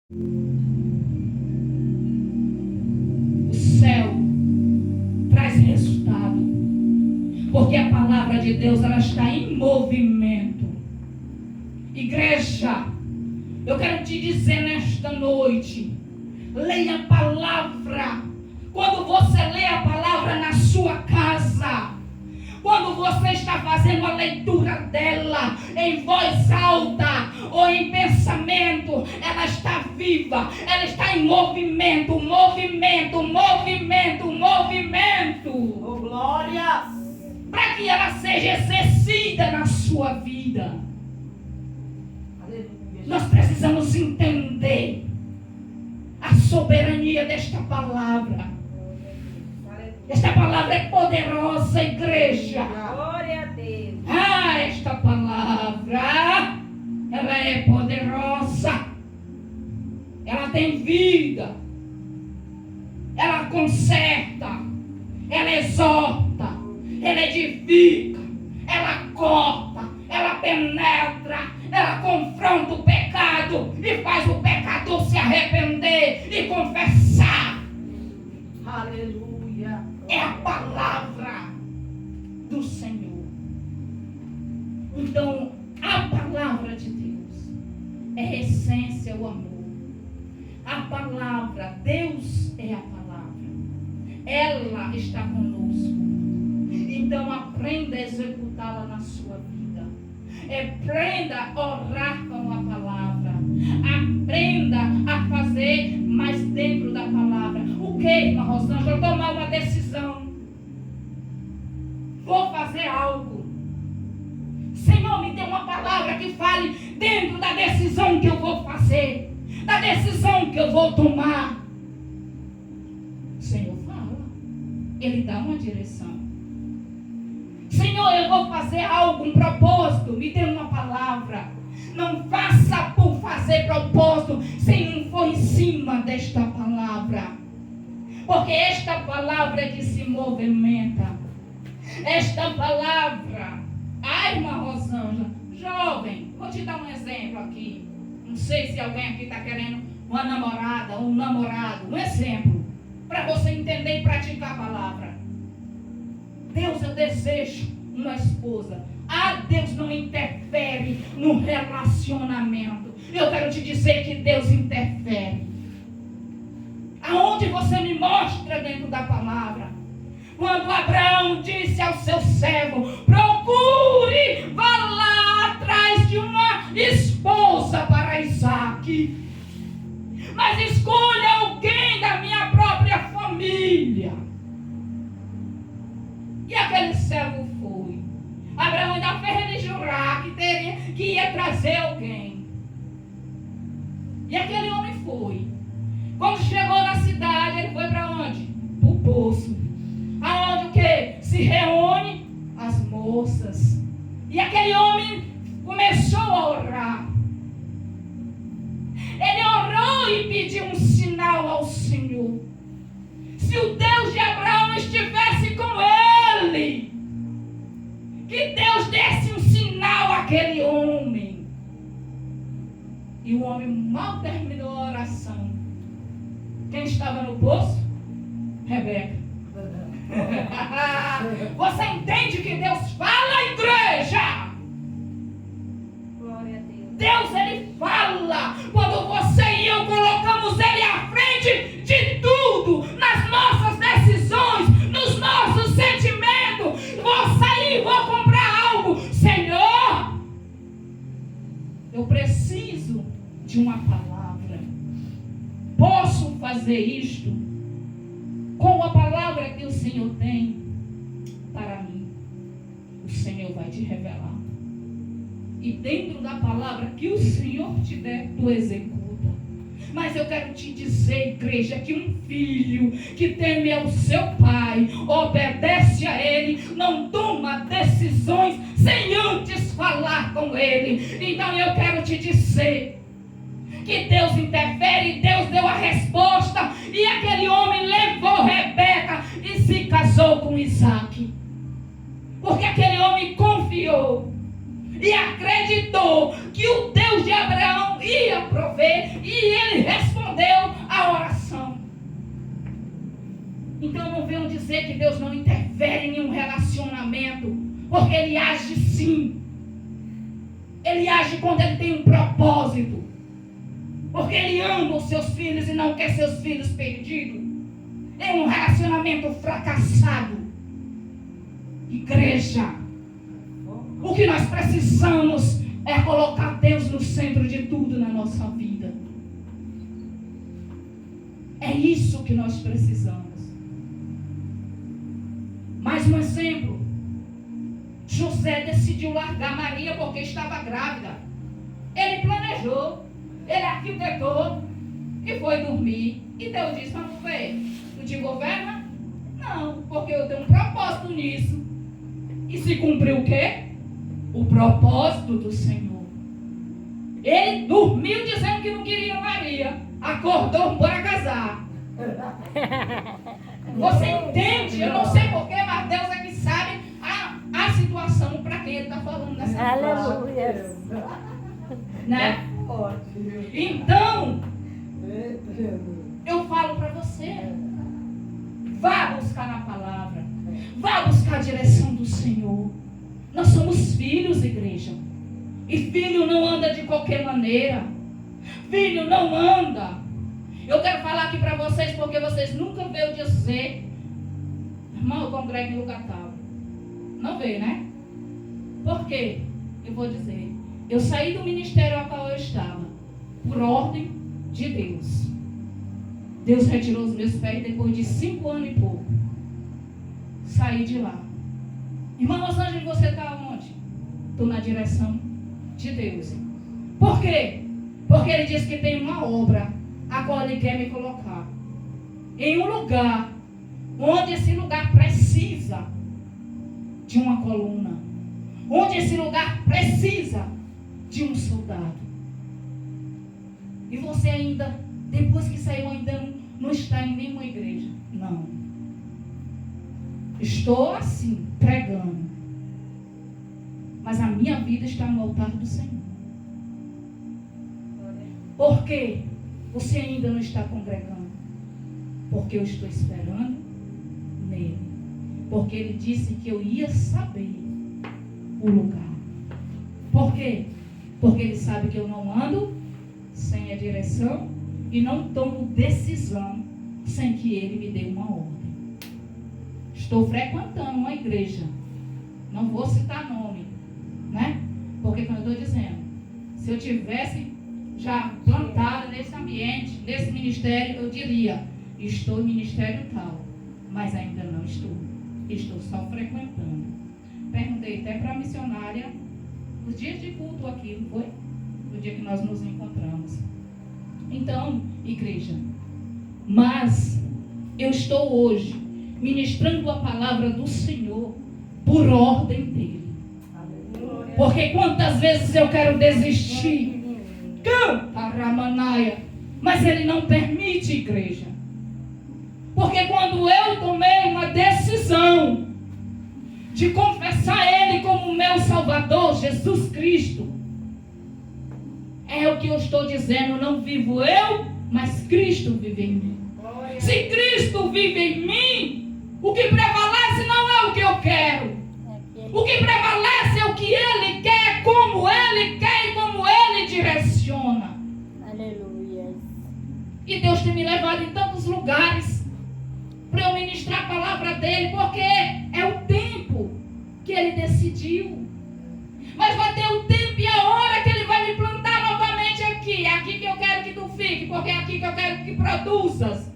O céu traz resultado, porque a palavra de Deus, ela está em movimento. Igreja, eu quero te dizer nesta noite, leia a palavra. Quando você lê a palavra na sua casa, quando você está fazendo a leitura dela em voz alta ou em pensamento, ela está viva, ela está em movimento, movimento, movimento, movimento. Oh, glória! Para que ela seja exercida na sua vida. Aleluia. Nós precisamos entender a soberania desta palavra. Esta palavra é poderosa, igreja. Glória a Deus. Esta palavra, ela é poderosa. Ela tem vida. Ela conserta. Ela exorta. Ela edifica. Ela corta. Ela penetra. Ela confronta o pecado e faz o pecador se arrepender e confessar. Aleluia. É a palavra do Senhor. Então, a palavra de Deus é a essência, o amor. A palavra, Deus é a palavra. Ela está conosco. Então, aprenda a executá-la na sua vida. Aprenda a orar com a palavra. Aprenda a fazer mais dentro da palavra. O que, irmã Rosângela? Tomar uma decisão. Vou fazer algo. Senhor, me dê uma palavra que fale dentro da decisão que eu vou fazer, da decisão que eu vou tomar. O Senhor fala. Ele dá uma direção. Senhor, eu vou fazer algo, um propósito. Me dê uma palavra. Não faça por fazer propósito se não for em cima desta palavra. Porque esta palavra é que se movimenta. Esta palavra. Ai, irmã Rosângela, jovem, vou te dar um exemplo aqui. Não sei se alguém aqui está querendo uma namorada, um namorado. Um exemplo. Para você entender e praticar a palavra. Deus, eu desejo uma esposa. Deus não interfere no relacionamento. Eu quero te dizer que Deus interfere. Aonde você me mostra dentro da palavra? Quando Abraão disse ao seu servo: procure, vá lá atrás de uma esposa para Isaque. Mas escolha alguém da minha própria família. E aquele servo foi. Abraão ainda fez ele jurar que ia trazer alguém. E aquele homem foi. Quando chegou na cidade, ele foi para onde? Para o poço. Aonde o quê? Se reúne as moças. E aquele homem começou a orar. Ele orou e pediu um sinal ao Senhor. Se o Deus de Abraão estivesse com ele, que Deus desse um sinal àquele homem. E o homem mal terminou a oração. Quem estava no poço? Rebeca. Você entende que Deus fala, igreja? Glória a Deus. Deus, ele fala. Quando você e eu colocamos ele à frente de tudo, nas nossas decisões, nos nossos sentimentos. Vou sair, vou comprar algo. Senhor, eu preciso de uma palavra. Posso fazer isto com a palavra que o Senhor tem para mim? O Senhor vai te revelar. E dentro da palavra que o Senhor te der, tu executa. Mas eu quero te dizer, igreja, que um filho que teme ao seu pai, obedece a ele, não toma decisões sem antes falar com ele. Então eu quero te dizer que Deus interfere, Deus deu a resposta, e aquele homem levou Rebeca e se casou com Isaque. Porque aquele homem confiou e acreditou que o Deus de Abraão ia prover, e ele recebeu dizer que Deus não interfere em nenhum relacionamento, porque Ele age sim. Ele age quando Ele tem um propósito, porque Ele ama os seus filhos e não quer seus filhos perdidos em um relacionamento fracassado. Igreja, o que nós precisamos é colocar Deus no centro de tudo na nossa vida. É isso que nós precisamos. Mais um exemplo. José decidiu largar Maria porque estava grávida. Ele planejou, ele arquitetou e foi dormir. E Deus disse: vamos ver, tu te governa? Não, porque eu tenho um propósito nisso. E se cumpriu o quê? O propósito do Senhor. Ele dormiu dizendo que não queria Maria. Acordou para casar. Você entende? Eu não sei porquê, mas Deus é que sabe a situação para quem Ele está falando nessa situação. Aleluia. Né? Então, eu falo para você: vá buscar na palavra, vá buscar a direção do Senhor. Nós somos filhos, igreja. E filho não anda de qualquer maneira. Filho não anda. Eu quero falar aqui para vocês, porque vocês nunca veio dizer: irmão, eu congrego em lugar tal. Não veio, né? Por quê? Eu vou dizer. Eu saí do ministério ao qual eu estava, por ordem de Deus. Deus retirou os meus pés depois de 5 anos e pouco. Saí de lá. Irmã Rosângela, você está onde? Estou na direção de Deus. Por quê? Porque Ele disse que tem uma obra a qual Ele quer me colocar em um lugar onde esse lugar precisa de uma coluna, onde esse lugar precisa de um soldado. E você ainda, depois que saiu, ainda não está em nenhuma igreja. Não. Estou assim, pregando. Mas a minha vida está no altar do Senhor. Por quê? Você ainda não está congregando? Porque eu estou esperando nele. Porque Ele disse que eu ia saber o lugar. Por quê? Porque Ele sabe que eu não ando sem a direção e não tomo decisão sem que Ele me dê uma ordem. Estou frequentando uma igreja. Não vou citar nome, né? Porque como eu estou dizendo, se eu tivesse já plantada nesse ambiente, nesse ministério, eu diria: estou em ministério tal, mas ainda não estou. Estou só frequentando. Perguntei até para a missionária os dias de culto aqui, não foi? No dia que nós nos encontramos. Então, igreja, mas eu estou hoje ministrando a palavra do Senhor por ordem dele. Porque quantas vezes eu quero desistir, canta Ramanaia, mas Ele não permite, igreja. Porque quando eu tomei uma decisão de confessar Ele como meu Salvador, Jesus Cristo, é o que eu estou dizendo: não vivo eu, mas Cristo vive em mim. Se Cristo vive em mim, o que prevalece não é o que eu quero. O que prevalece é o que Ele quer, como Ele quer e como Ele direciona. Aleluia. E Deus tem me levado em tantos lugares para eu ministrar a palavra dEle, porque é o tempo que Ele decidiu. Mas vai ter o tempo e a hora que Ele vai me plantar novamente aqui. É aqui que eu quero que tu fique, porque é aqui que eu quero que produzas.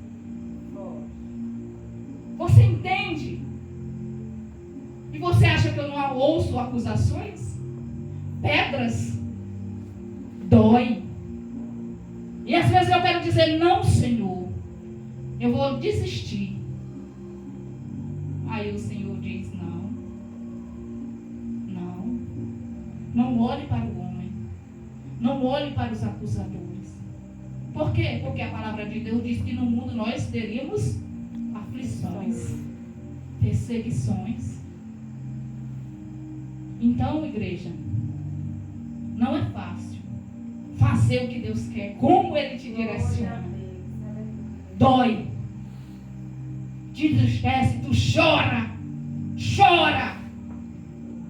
Você entende? E você acha que eu não ouço acusações? Pedras dói. E às vezes eu quero dizer: não, Senhor, eu vou desistir. Aí o Senhor diz: não olhe para o homem, não olhe para os acusadores. Por quê? Porque a palavra de Deus diz que no mundo nós teríamos aflições, perseguições. Então, igreja, não é fácil fazer o que Deus quer, como Ele te direciona. Dói. te entristece, tu chora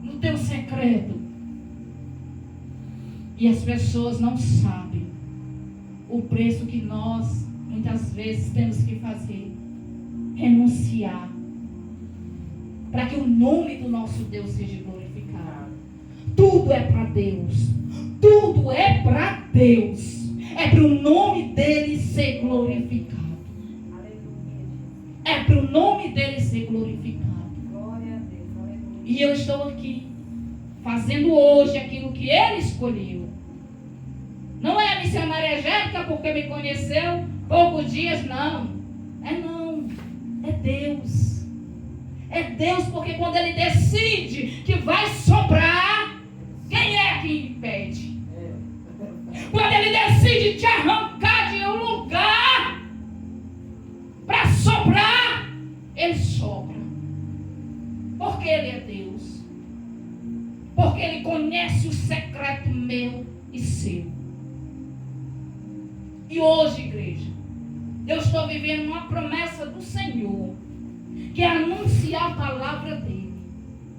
no teu secreto. E as pessoas não sabem o preço que nós, muitas vezes, temos que fazer. Renunciar. Para que o nome do nosso Deus seja glorificado. Tudo é para Deus. Tudo é para Deus. É para o nome dele ser glorificado. É para o nome dele ser glorificado. Glória a Deus. Aleluia. E eu estou aqui, fazendo hoje aquilo que ele escolheu. Não é a missionária Angélica porque me conheceu poucos dias, não. É Deus. É Deus, porque quando ele decide que vai soprar, quem é que impede? Quando ele decide te arrancar de um lugar para soprar, ele sopra. Porque ele é Deus. Porque ele conhece o secreto meu e seu. E hoje, igreja, eu estou vivendo uma promessa do Senhor, que é anunciar a palavra dele.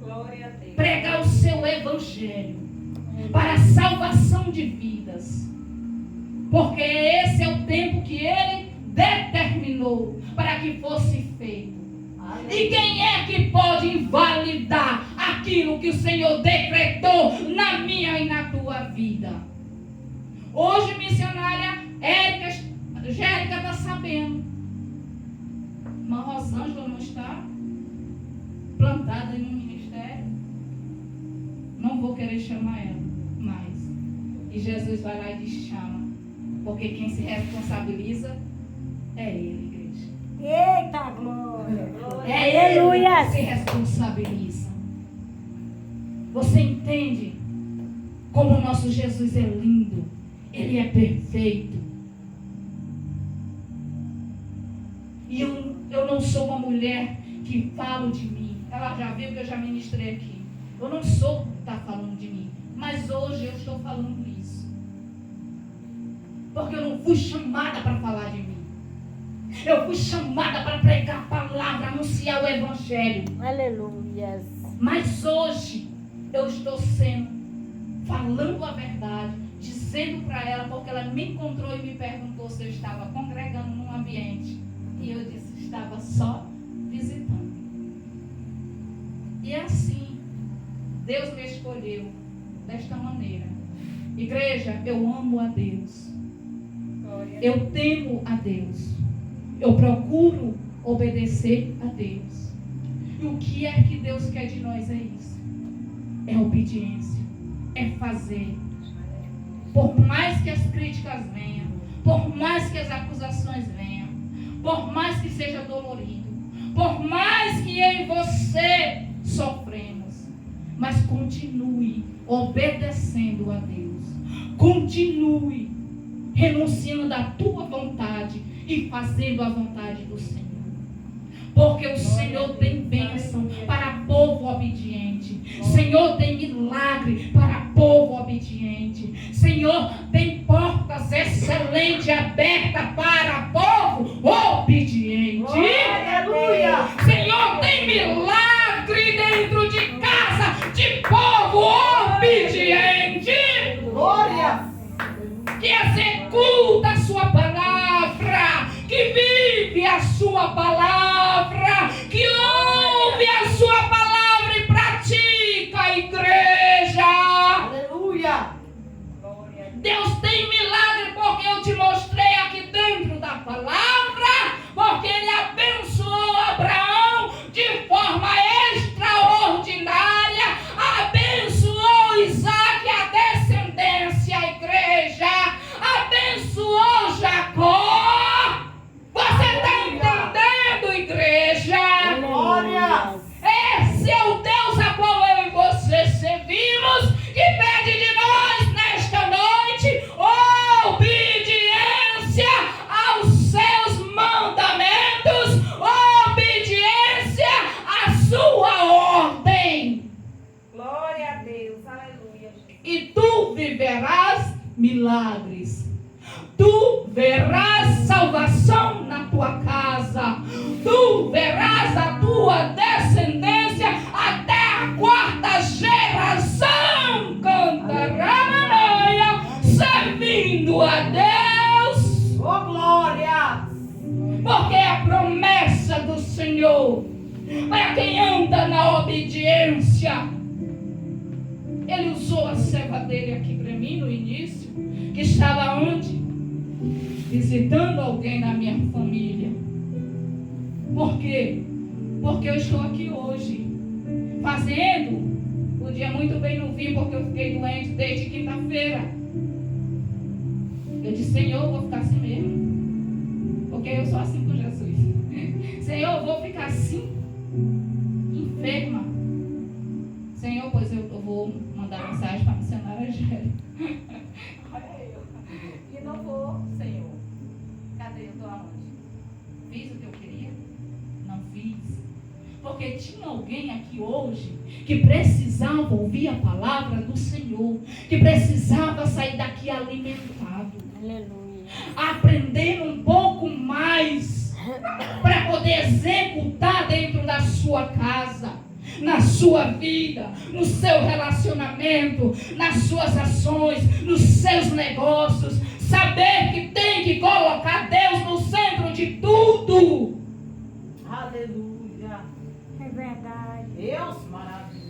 Glória a Deus. Pregar o seu evangelho para a salvação de vidas. Porque esse é o tempo que ele determinou para que fosse feito. E quem é que pode invalidar aquilo que o Senhor decretou na minha e na tua vida? Hoje, missionária Angélica está sabendo. Irmã Rosângela não está plantada em um ministério. Não vou querer chamar ela mais. E Jesus vai lá e diz: chama. Porque quem se responsabiliza é ele, igreja. Eita glória! É Aleluia. ele que se responsabiliza. Você entende como o nosso Jesus é lindo? Ele é perfeito. E eu não sou uma mulher que falo de mim. Ela já viu que eu já ministrei aqui. Eu não sou que está falando de mim. Mas hoje eu estou falando isso. Porque eu não fui chamada para falar de mim. Eu fui chamada para pregar a palavra, anunciar o evangelho. Aleluia. Mas hoje eu estou falando a verdade, dizendo para ela, porque ela me encontrou e me perguntou se eu estava congregando num ambiente. E eu disse que estava só visitando. E é assim, Deus me escolheu desta maneira. Igreja, eu amo a Deus. Eu temo a Deus. Eu procuro obedecer a Deus. E o que é que Deus quer de nós é isso. É obediência. É fazer. Por mais que as críticas venham, por mais que as acusações venham, por mais que seja dolorido, por mais que eu e você sofremos, mas continue obedecendo a Deus. Continue renunciando da tua vontade e fazendo a vontade do Senhor. Porque o Senhor tem bênção para povo obediente. Senhor tem milagre para povo obediente. Senhor tem portas excelentes abertas para povo obediente. Aleluia. Senhor tem milagre dentro de casa de povo obediente. Glória. Que executa a sua palavra, que vive a sua palavra, que ouve a sua palavra e pratica a igreja. Aleluia. Deus tem milagre porque eu te mostrei aqui dentro da palavra, porque ele abençoou Abraão de forma extraordinária, abençoou Isaac, a descendência, a igreja, abençoou Jacó. Você está entendendo, igreja? Glória. Esse é o Deus a qual eu e você servimos, que pede de nós nesta noite obediência aos seus mandamentos, obediência à sua ordem. Glória a Deus. Aleluia. E tu viverás milagres. Tu verás salvação na tua casa. Tu verás Senhor. Para quem anda na obediência. Ele usou a serva dele aqui para mim no início, que estava onde? Visitando alguém na minha família. Por quê? Porque eu estou aqui hoje, fazendo. Podia muito bem não vir, porque eu fiquei doente desde quinta-feira. Eu disse, Senhor, eu vou ficar assim mesmo. Porque eu sou assim com Jesus. Senhor, eu vou ficar assim, enferma. Senhor, pois eu vou mandar mensagem para a missionária Gélia. Olha eu. E não vou, Senhor. Cadê? Eu estou aonde? Fiz o que eu queria? Não fiz. Porque tinha alguém aqui hoje que precisava ouvir a palavra do Senhor. Que precisava sair daqui alimentado. Aleluia. Aprender um pouco mais para poder executar dentro da sua casa, na sua vida, no seu relacionamento, nas suas ações, nos seus negócios. Saber que tem que colocar Deus no centro de tudo. Aleluia. É verdade. Deus maravilhoso.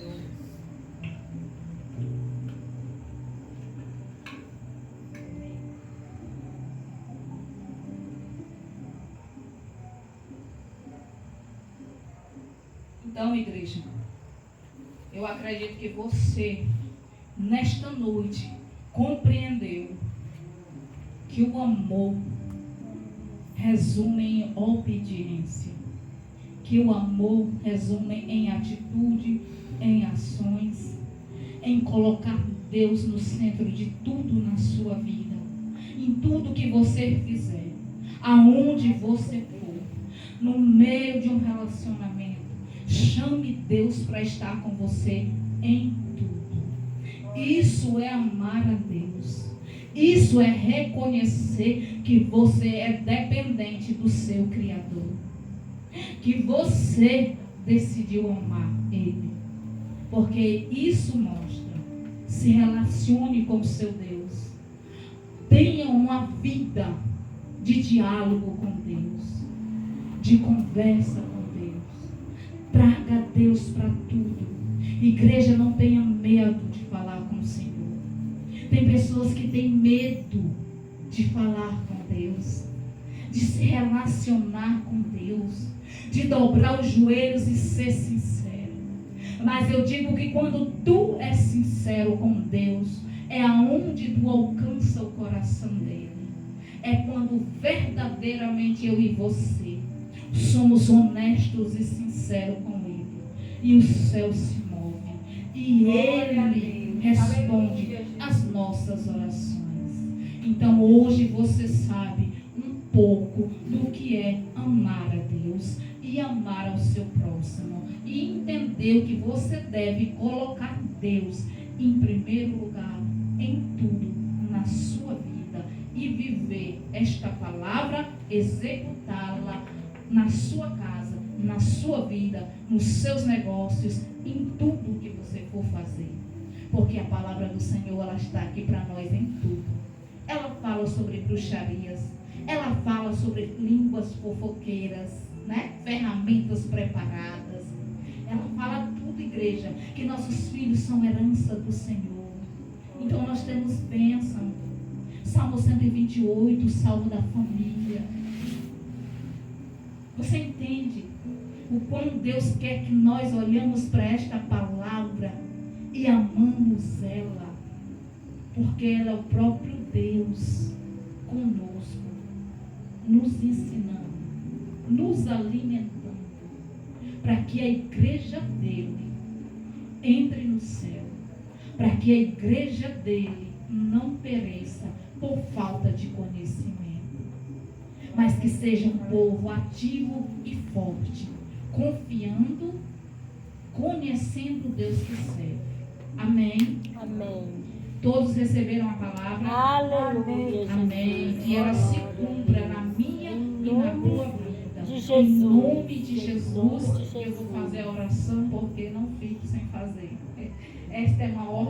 Então, igreja, eu acredito que você, nesta noite, compreendeu que o amor resume em obediência, que o amor resume em atitude, em ações, em colocar Deus no centro de tudo na sua vida, em tudo que você fizer, aonde você for, no meio de um relacionamento. Chame Deus para estar com você em tudo. Isso é amar a Deus. Isso é reconhecer que você é dependente do seu Criador. Que você decidiu amar Ele. Porque isso mostra. Se relacione com o seu Deus. Tenha uma vida de diálogo com Deus. De conversa com Deus. Traga Deus para tudo. Igreja, não tenha medo de falar com o Senhor. Tem pessoas que têm medo de falar com Deus, de se relacionar com Deus, de dobrar os joelhos e ser sincero. Mas eu digo que quando tu és sincero com Deus, é aonde tu alcança o coração dele. É quando verdadeiramente eu e você somos honestos e sinceros com Ele. E o céu se move. E Ele responde às nossas orações. Então hoje você sabe um pouco do que é amar a Deus e amar ao seu próximo. E entendeu que você deve colocar Deus em primeiro lugar em tudo na sua vida. E viver esta palavra, executá-la na sua casa, na sua vida, nos seus negócios, em tudo que você for fazer. Porque a palavra do Senhor, ela está aqui para nós em tudo. Ela fala sobre bruxarias, ela fala sobre línguas fofoqueiras, né? Ferramentas preparadas. Ela fala tudo, igreja, que nossos filhos são herança do Senhor. Então nós temos bênção. Salmo 128, Salmo da família. Você entende o quão Deus quer que nós olhamos para esta palavra e amamos ela, porque ela é o próprio Deus conosco, nos ensinando, nos alimentando, para que a igreja dele entre no céu, para que a igreja dele não pereça por falta de conhecimento, mas que seja um povo ativo e forte, confiando, conhecendo o Deus que serve. Amém? Amém. Todos receberam a palavra? Aleluia. Amém. Que ela se cumpra na minha e na tua vida. De Em Jesus. nome de Jesus, Em nome de eu vou Jesus. fazer a oração porque não fico sem fazer. Esta é uma ordem.